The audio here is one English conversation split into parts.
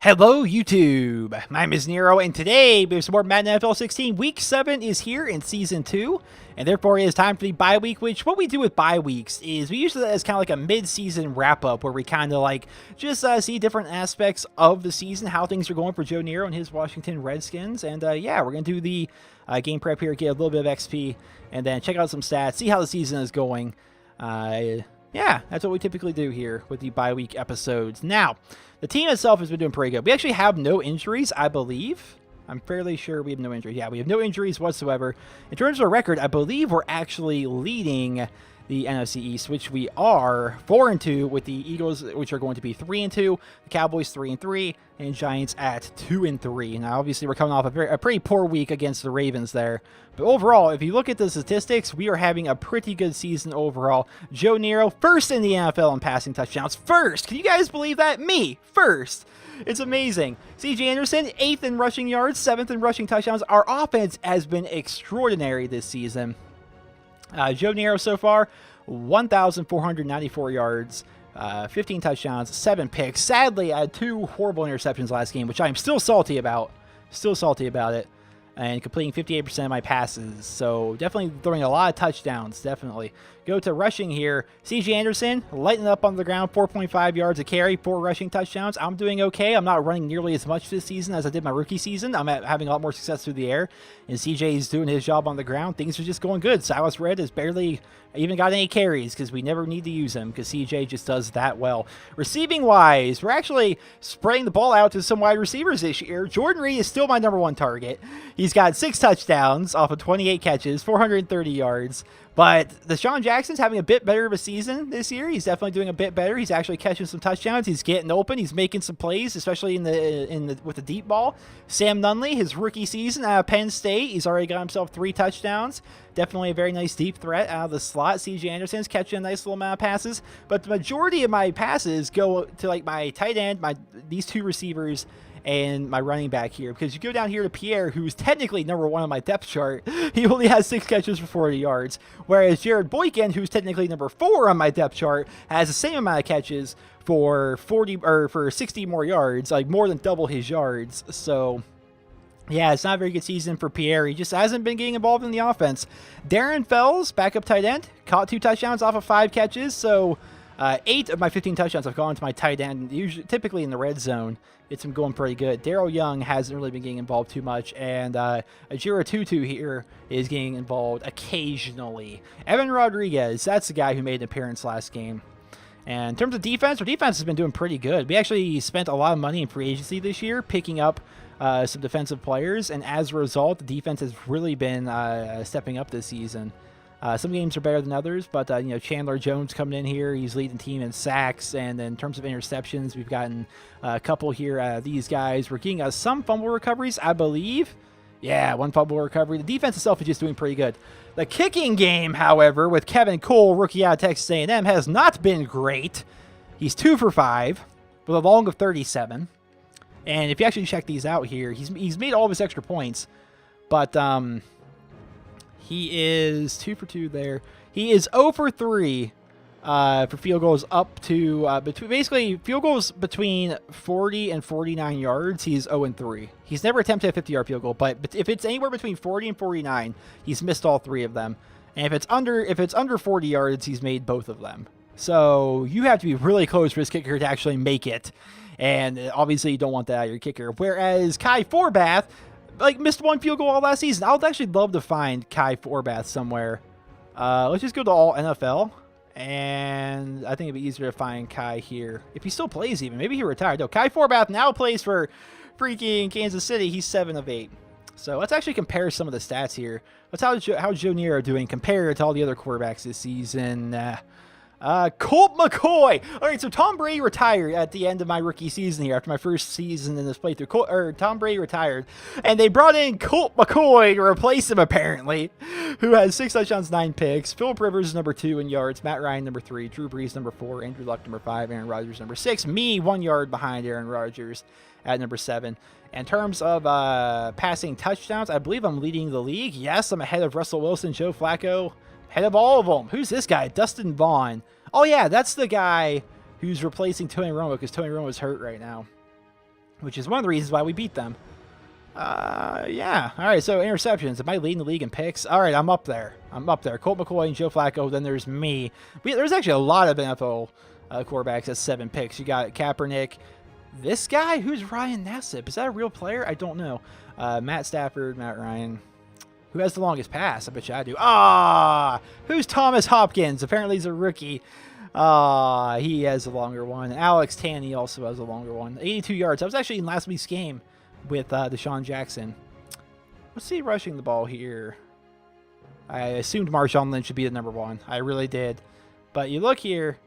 Hello YouTube, my name is Nero, and today we have some more Madden NFL 16. Week 7 is here in Season 2, and therefore it is time for the bye week, which what we do with bye weeks is we use that as kind of like a mid-season wrap-up where we kind of like just see different aspects of the season, how things are going for Joe Nero and his Washington Redskins, and yeah, we're going to do the game prep here, get a little bit of XP, and then check out some stats, see how the season is going. Yeah, that's what we typically do here with the bye week episodes. Now, the team itself has been doing pretty good. We actually have no injuries, I believe. I'm fairly sure we have no injuries. Yeah, we have no injuries whatsoever. In terms of our record, I believe we're actually leading the NFC East, which we are 4-2 with the Eagles, which are going to be 3-2, the Cowboys 3-3, and Giants at 2-3. Now, obviously, we're coming off a pretty poor week against the Ravens there. But overall, if you look at the statistics, we are having a pretty good season overall. Joe Nero, first in the NFL in passing touchdowns. First! Can you guys believe that? Me, first! It's amazing. C.J. Anderson, 8th in rushing yards, 7th in rushing touchdowns. Our offense has been extraordinary this season. Joe Nero so far, 1,494 yards, 15 touchdowns, 7 picks. Sadly, I had 2 horrible interceptions last game, which I'm still salty about. Still salty about it. And completing 58% of my passes. So definitely throwing a lot of touchdowns, definitely. Go to rushing here. C.J. Anderson, lighting up on the ground, 4.5 yards a carry, 4 rushing touchdowns. I'm doing okay. I'm not running nearly as much this season as I did my rookie season. I'm having a lot more success through the air. And C.J. is doing his job on the ground. Things are just going good. Silas Red has barely even got any carries because we never need to use him because C.J. just does that well. Receiving-wise, we're actually spreading the ball out to some wide receivers this year. Jordan Reed is still my #1 target. He's got 6 touchdowns off of 28 catches, 430 yards. But Deshaun Jackson's having a bit better of a season this year. He's definitely doing a bit better. He's actually catching some touchdowns. He's getting open. He's making some plays, especially with the deep ball. Sam Nunley, his rookie season out of Penn State, he's already got himself 3 touchdowns. Definitely a very nice deep threat out of the slot. C.J. Anderson's catching a nice little amount of passes. But the majority of my passes go to like my tight end, these 2 receivers, and my running back here. Because you go down here to Pierre, who's technically #1 on my depth chart, he only has 6 catches for 40 yards. Whereas Jared Boykin, who's technically #4 on my depth chart, has the same amount of catches for 60 more yards, like more than double his yards. So yeah, it's not a very good season for Pierre. He just hasn't been getting involved in the offense. Darren Fells, backup tight end, caught 2 touchdowns off of 5 catches. So 8 of my 15 touchdowns have gone to my tight end, typically in the red zone. It's been going pretty good. Daryl Young hasn't really been getting involved too much, and Ajira Tutu here is getting involved occasionally. Evan Rodriguez, that's the guy who made an appearance last game. And in terms of defense, our defense has been doing pretty good. We actually spent a lot of money in free agency this year, picking up some defensive players, and as a result, the defense has really been stepping up this season. Some games are better than others, but you know, Chandler Jones coming in here, he's leading the team in sacks, and then in terms of interceptions, we've gotten a couple here. These guys, we're getting some fumble recoveries, I believe. Yeah, 1 fumble recovery. The defense itself is just doing pretty good. The kicking game, however, with Kevin Cole, rookie out of Texas A&M, has not been great. He's 2 for 5 with a long of 37. And if you actually check these out here, he's made all of his extra points, but he is 2 for 2 there. He is 0 for 3 for field goals up to basically field goals between 40 and 49 yards. He's 0 and 3. He's never attempted a 50-yard field goal, but if it's anywhere between 40 and 49, he's missed all 3 of them. And if it's under 40 yards, he's made both of them. So you have to be really close for this kicker to actually make it, and obviously you don't want that out of your kicker. Whereas Kai Forbath, like, missed 1 field goal all last season. I would actually love to find Kai Forbath somewhere. Let's just go to all NFL, and I think it'd be easier to find Kai here. If he still plays even. Maybe he retired. No, Kai Forbath now plays for freaking Kansas City. He's 7 of 8. So let's actually compare some of the stats here. Let's how Joe Nero doing compared to all the other quarterbacks this season. Colt McCoy. All right, so Tom Brady retired at the end of my rookie season here after my first season in this playthrough. Tom Brady retired, and they brought in Colt McCoy to replace him, apparently, who has 6 touchdowns, 9 picks. Philip Rivers is #2 in yards. Matt Ryan #3. Drew Brees #4. Andrew Luck #5. Aaron Rodgers #6. Me 1 yard behind Aaron Rodgers at #7. In terms of passing touchdowns, I believe I'm leading the league. Yes, I'm ahead of Russell Wilson, Joe Flacco, head of all of them. Who's this guy? Dustin Vaughn. Oh, yeah, that's the guy who's replacing Tony Romo because Tony Romo is hurt right now. which is one of the reasons why we beat them. Yeah. All right, so interceptions. Am I leading the league in picks? All right, I'm up there. Colt McCoy and Joe Flacco. Then there's me. There's actually a lot of NFL quarterbacks at 7 picks. You got Kaepernick. This guy, who's Ryan Nassib? Is that a real player? I don't know. Matt Stafford, Matt Ryan. Who has the longest pass? I bet you I do. Who's Thomas Hopkins? Apparently he's a rookie. He has a longer one. Alex Tanney also has a longer one. 82 yards. I was actually in last week's game with Deshaun Jackson. Let's see rushing the ball here. I assumed Marshawn Lynch should be the number 1. I really did. But you look here.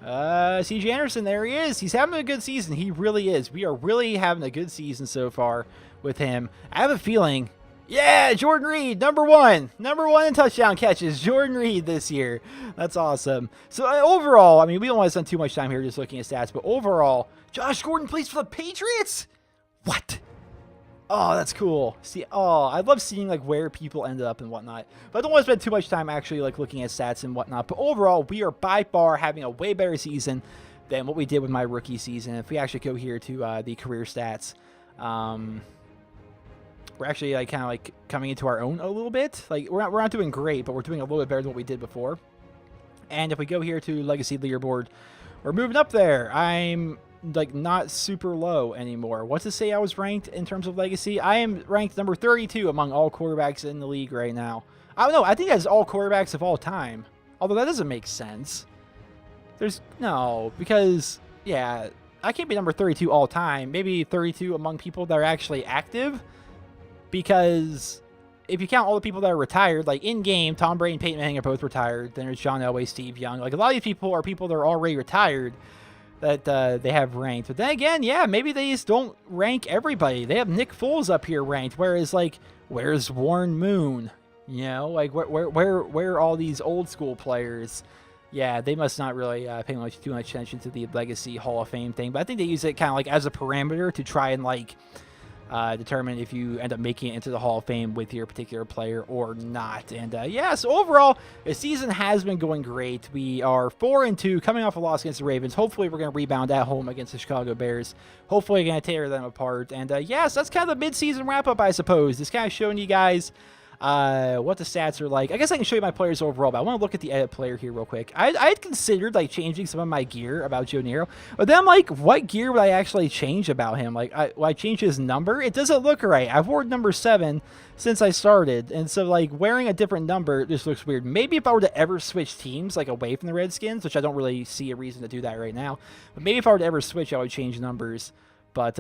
C.J. Anderson, there he is. He's having a good season. He really is. We are really having a good season so far with him. I have a feeling... Yeah, Jordan Reed, number 1. Number 1 in touchdown catches. Jordan Reed this year. That's awesome. So overall, I mean, we don't want to spend too much time here just looking at stats, but overall, Josh Gordon plays for the Patriots? What? Oh, that's cool. See, I love seeing like where people ended up and whatnot. But I don't want to spend too much time actually like looking at stats and whatnot. But overall, we are by far having a way better season than what we did with my rookie season. If we actually go here to the career stats, we're actually like kind of like coming into our own a little bit. Like we're not doing great, but we're doing a little bit better than what we did before. And if we go here to Legacy Leaderboard, we're moving up there. I'm like not super low anymore. What's to say I was ranked in terms of legacy? I am ranked number 32 among all quarterbacks in the league right now. I don't know. I think that's all quarterbacks of all time. Although that doesn't make sense. Because yeah, I can't be number 32 all time. Maybe 32 among people that are actually active. Because if you count all the people that are retired, like in game, Tom Brady and Peyton Manning are both retired. Then there's John Elway, Steve Young. Like a lot of these people are people that are already retired that they have ranked. But then again, yeah, maybe they just don't rank everybody. They have Nick Foles up here ranked, whereas like, where's Warren Moon? You know, like where are all these old school players? Yeah, they must not really pay too much attention to the Legacy Hall of Fame thing. But I think they use it kind of like as a parameter to try and like determine if you end up making it into the Hall of Fame with your particular player or not. And yeah, so overall, the season has been going great. We are 4-2, coming off a loss against the Ravens. Hopefully, we're going to rebound at home against the Chicago Bears. Hopefully, we're going to tear them apart. And yeah, so that's kind of the mid-season wrap-up, I suppose. Just kind of showing you guys what the stats are like. I guess I can show you my players overall, but I want to look at the edit player here real quick. I had considered like changing some of my gear about Joe Nero, but then I'm like, what gear would I actually change about him? Like, will I change his number? It doesn't look right. I've worn number 7 since I started, and so like wearing a different number just looks weird. Maybe if I were to ever switch teams, like away from the Redskins, which I don't really see a reason to do that right now, but maybe if I were to ever switch, I would change numbers. But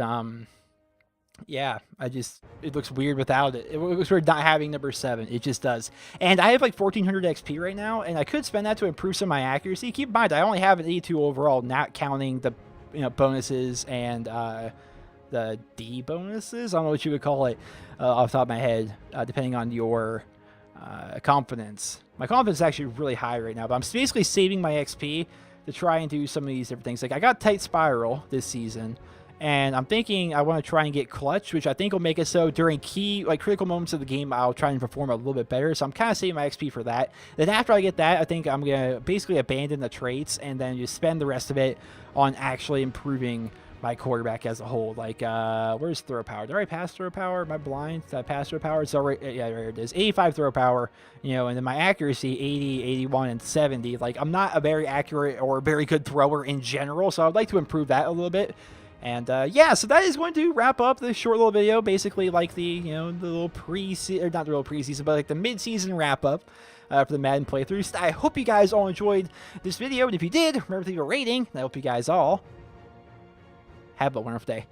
yeah, it looks weird without it. It looks weird not having number 7. It just does. And I have like 1400 XP right now, and I could spend that to improve some of my accuracy. Keep in mind, I only have an 82 overall, not counting the bonuses and the D bonuses. I don't know what you would call it off the top of my head, depending on your confidence. My confidence is actually really high right now, but I'm basically saving my XP to try and do some of these different things. Like I got Tight Spiral this season. And I'm thinking I want to try and get Clutch, which I think will make it so during key, like critical moments of the game, I'll try and perform a little bit better. So I'm kind of saving my XP for that. Then after I get that, I think I'm going to basically abandon the traits and then just spend the rest of it on actually improving my quarterback as a whole. Like, where's throw power? Did I already pass throw power? Am I blind? Did I pass throw power? It's already, yeah, there it is. 85 throw power, and then my accuracy, 80, 81, and 70. Like, I'm not a very accurate or very good thrower in general, so I'd like to improve that a little bit. And yeah, so that is going to wrap up this short little video, basically like the the little preseason, or not the little preseason, but like the mid-season wrap up for the Madden playthroughs. I hope you guys all enjoyed this video, and if you did, remember to leave a rating. And I hope you guys all have a wonderful day.